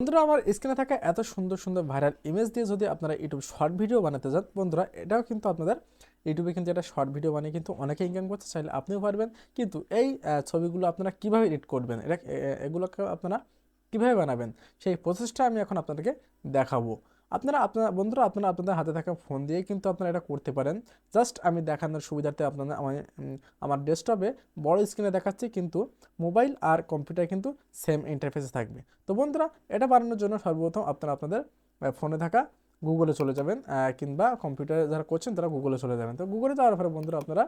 বন্ধুরা আমার স্ক্রিনে থাকা এত সুন্দর সুন্দর ভাইরাল ইমেজ দিয়ে যদি আপনারা ইউটিউব শর্ট ভিডিও বানাতে যান বন্ধুরা, এটাও কিন্তু আপনাদের ইউটিউবে কিন্তু একটা শর্ট ভিডিও বানিয়ে কিন্তু অনেকে ইনকাম করতে চাইলে আপনিও পারবেন। কিন্তু এই ছবিগুলো আপনারা কিভাবে এডিট করবেন, এগুলোকে আপনারা কিভাবে বানাবেন, সেই প্রসেসটা আমি এখন আপনাদেরকে দেখাবো। বন্ধুরা আপনারা আপনাদের হাতে থাকা ফোন দিয়ে কিন্তু আপনারা এটা করতে পারেন। জাস্ট আমি দেখানোর সুবিধার্থে আপনাদের আমার ডেস্কটপে বড় স্ক্রিনে দেখাচ্ছি, কিন্তু মোবাইল আর কম্পিউটার কিন্তু সেম ইন্টারফেসে থাকবে। তো বন্ধুরা এটা বানানোর জন্য সর্বপ্রথম আপনারা আপনাদের ফোনে থাকা গুগলে চলে যাবেন, কিংবা কম্পিউটারে যারা করছেন তারা গুগলে চলে যাবেন। তো গুগলে যাওয়ার পরে বন্ধুরা আপনারা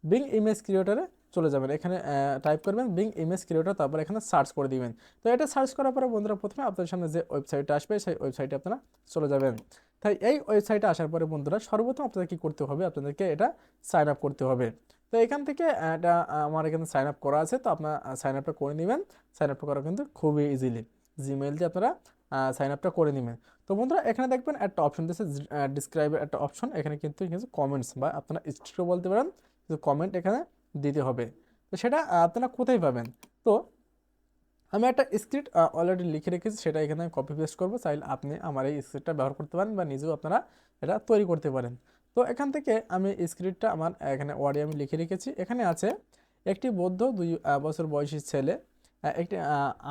বিং ইমেজ ক্রিয়েটরে চলে যাবেন, এখানে টাইপ করবেন বিং ইমেজ ক্রিয়েটর, তারপর এখানে সার্চ করে দিবেন। তো এটা সার্চ করার পরে বন্ধুরা প্রথমে আপনাদের সামনে যে ওয়েবসাইটটা আসবে সেই ওয়েবসাইটে আপনারা চলে যাবেন। তাই এই ওয়েবসাইটে আসার পরে বন্ধুরা সর্বপ্রথম আপনাদের কী করতে হবে, আপনাদেরকে এটা সাইন আপ করতে হবে। তো এখান থেকে এটা আমার এখানে সাইন আপ করা আছে, তো আপনার সাইন আপটা করে নেবেন। সাইন আপটা করা কিন্তু খুবই ইজিলি, জিমেইল দিয়ে আপনারা সাইন আপটা করে নেবেন। তো বন্ধুরা এখানে দেখবেন একটা অপশন দিয়েছে ডিসক্রাইবের একটা অপশন, এখানে কিন্তু কমেন্টস বা আপনারা স্টিকও বলতে পারেন, কিন্তু কমেন্ট এখানে দিতে হবে। তো সেটা আপনারা কোথায় পাবেন? তো আমি একটা স্ক্রিপ্ট অলরেডি লিখে রেখেছি, সেটা এখানে কপি পেস্ট করবো। চাইলে আপনি আমার এই স্ক্রিপ্টটা ব্যবহার করতে পারেন বা নিজেও আপনারা এটা তৈরি করতে পারেন। তো এখান থেকে আমি স্ক্রিপ্টটা আমার এখানে ওয়ার্ডে আমি লিখে রেখেছি। এখানে আছে একটি বৌদ্ধ 2 বছর বয়সী ছেলে একটি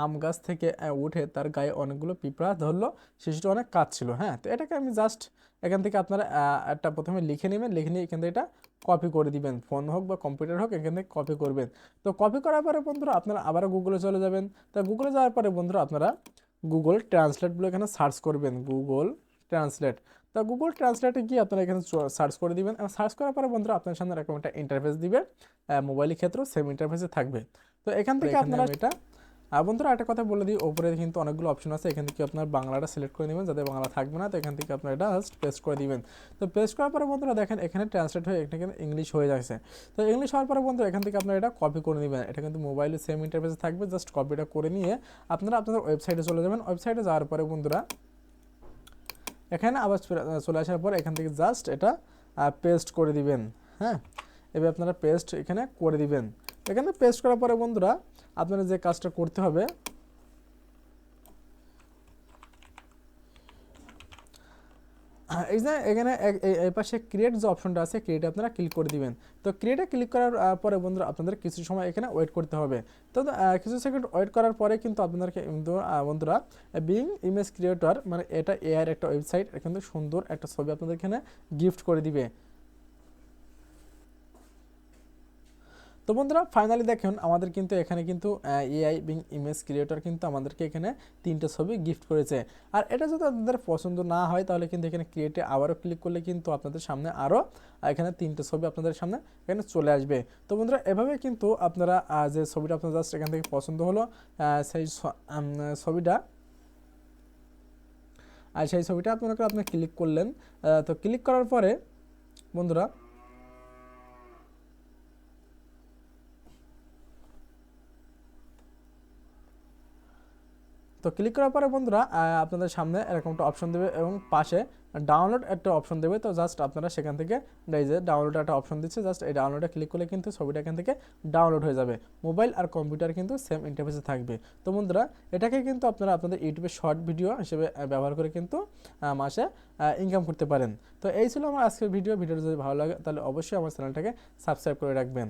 আম গাছ থেকে উঠে তার গায়ে অনেকগুলো পিঁপড়া ধরলো, শিশুটা অনেক কাঁদছিল। হ্যাঁ, তো এটাকে আমি জাস্ট এখান থেকে আপনারা একটা প্রথমে লিখে নেবেন, লিখে নিয়ে এখান থেকে এটা কপি করে দিবেন, ফোন হোক বা কম্পিউটার হোক, এখান থেকে কপি করবেন। তো কপি করার পরে বন্ধুরা আপনারা আবারও গুগলে চলে যাবেন। তো গুগলে যাওয়ার পরে বন্ধুরা আপনারা গুগল ট্রান্সলেটগুলো এখানে সার্চ করবেন, গুগল ট্রান্সলেট। তো গুগল ট্রান্সলেটে গিয়ে আপনারা এখানে সার্চ করে দিবেন। সার্চ করার পরে বন্ধুরা আপনার সামনে এরকম একটা ইন্টারফেস দিবে, মোবাইলের ক্ষেত্রেও সেম ইন্টারফেসে থাকবে। তো এখান থেকে আপনারা এটা বন্ধুরা একটা কথা বলে দিই, ওপরে কিন্তু অনেকগুলো অপশন আছে, এখান থেকে আপনার বাংলাটা সিলেক্ট করে নেবেন, যাতে বাংলা থাকবে না। তো এখান থেকে আপনার এটা জাস্ট পেস্ট করে দিবেন। তো পেস্ট করার পরে বন্ধুরা দেখেন এখানে ট্রান্সলেট হয়ে এখানে ইংলিশ হয়ে যাচ্ছে। তো ইংলিশ হওয়ার পরে বন্ধুরা এখান থেকে আপনারা এটা কপি করে নেবেন, এটা কিন্তু মোবাইলে সেম ইন্টারফেসে থাকবে। জাস্ট কপিটা করে নিয়ে আপনারা আপনাদের ওয়েবসাইটে চলে যাবেন। ওয়েবসাইটে যাওয়ার পরে বন্ধুরা এখানে আবার চলে আসার পর এখান থেকে জাস্ট এটা পেস্ট করে দিবেন। হ্যাঁ, এবার আপনারা পেস্ট এখানে করে দিবেন। এখানে পেস্ট করার পরে বন্ধুরা আপনারা যে কাজটা করতে হবে, এই যে এখানে এই পাশে ক্রিয়েট যে অপশনটা আছে, ক্রিয়েটে আপনারা ক্লিক করে দিবেন। তো ক্রিয়েটে ক্লিক করার পরে বন্ধুরা আপনাদের কিছু সময় এখানে ওয়েট করতে হবে। তো কিছু সেকেন্ড ওয়েট করার পরে কিন্তু আপনাদেরকে বন্ধুরা বিং ইমেজ ক্রিয়েটর, মানে এটা এআই একটা ওয়েবসাইট, কিন্তু সুন্দর একটা ছবি আপনাদের এখানে গিফট করে দিবে। তো বন্ধুরা ফাইনালি দেখুন আমাদের কিন্তু এখানে কিন্তু এআই বিং ইমেজ ক্রিয়েটর কিন্তু আমাদেরকে এখানে 3টে ছবি গিফট করেছে। আর এটা যদি আপনাদের পছন্দ না হয় তাহলে কিন্তু এখানে ক্রিয়েটে আবারও ক্লিক করলে কিন্তু আপনাদের সামনে আরও এখানে 3টে ছবি আপনাদের সামনে এখানে চলে আসবে। তো বন্ধুরা এভাবে কিন্তু আপনারা যে ছবিটা আপনার জাস্ট এখান থেকে পছন্দ হলো সেই ছবিটা আপনারা ক্লিক করলেন। তো ক্লিক করার পরে বন্ধুরা তো ক্লিক করার পরে বন্ধুরা আপনাদের সামনে এরকম একটা অপশন দেবে এবং পাশে ডাউনলোড একটা অপশন দেবে। তো জাস্ট আপনারা সেখান থেকে এই যে ডাউনলোড একটা অপশন দিচ্ছে, জাস্ট এই ডাউনলোডে ক্লিক করলে কিন্তু ছবিটা এখান থেকে ডাউনলোড হয়ে যাবে। মোবাইল আর কম্পিউটার কিন্তু সেম ইন্টারফেসে থাকবে। তো বন্ধুরা এটাকে কিন্তু আপনারা আপনাদের ইউটিউবে শর্ট ভিডিও হিসেবে ব্যবহার করে কিন্তু মাসে ইনকাম করতে পারেন। তো এই ছিল আমার আজকের ভিডিওটা যদি ভালো লাগে তাহলে অবশ্যই আমার চ্যানেলটাকে সাবস্ক্রাইব করে রাখবেন।